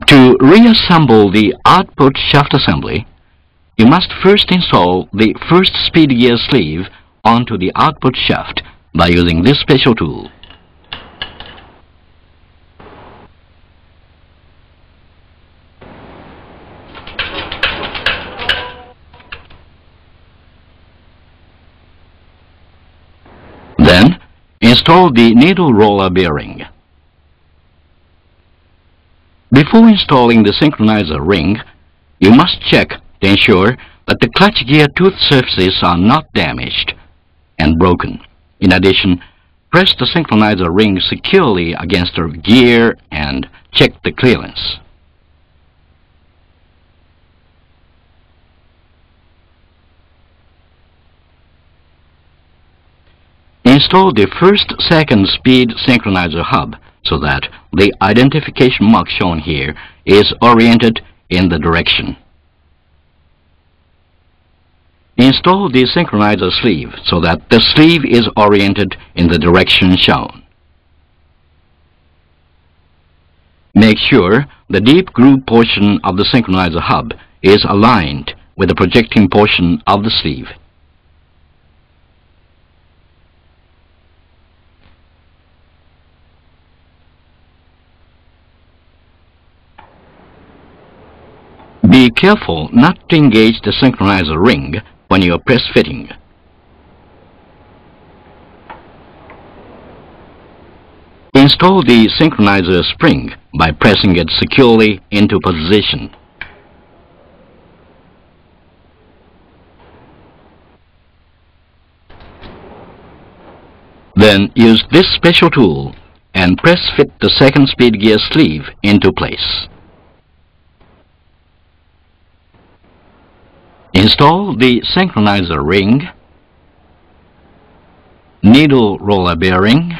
To reassemble the output shaft assembly, you must first install the first speed gear sleeve onto the output shaft by using this special tool. Then, install the needle roller bearing. Before installing the synchronizer ring, you must check to ensure that the clutch gear tooth surfaces are not damaged and broken. In addition, press the synchronizer ring securely against the gear and check the clearance. Install the first-second speed synchronizer hub so that the identification mark shown here is oriented in the direction. Install the synchronizer sleeve so that the sleeve is oriented in the direction shown. Make sure the deep groove portion of the synchronizer hub is aligned with the projecting portion of the sleeve. Be careful not to engage the synchronizer ring when you are press fitting. Install the synchronizer spring by pressing it securely into position. Then use this special tool and press fit the second speed gear sleeve into place. Install the synchronizer ring, needle roller bearing,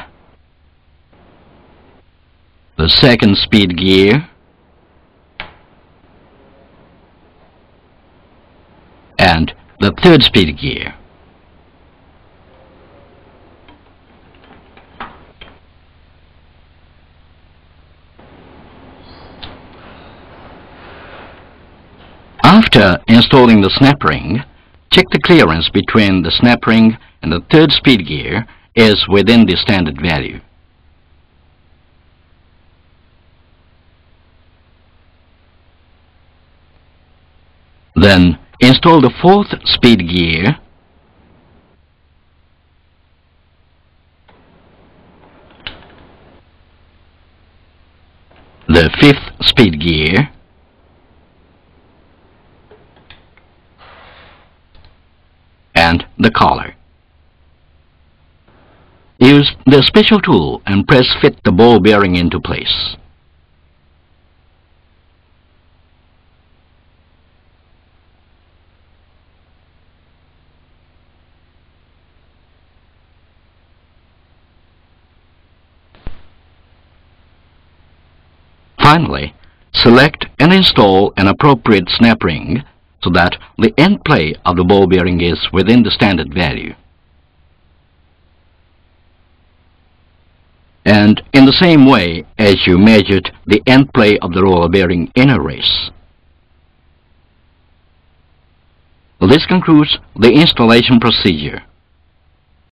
the second speed gear, and the third speed gear. After installing the snap ring, check the clearance between the snap ring and the third speed gear is within the standard value. Then install the fourth speed gear, the fifth speed gear, and the collar. Use the special tool and press fit the ball bearing into place. Finally, select and install an appropriate snap ring so that the end play of the ball bearing is within the standard value. And in the same way as you measured the end play of the roller bearing in a race. This concludes the installation procedure.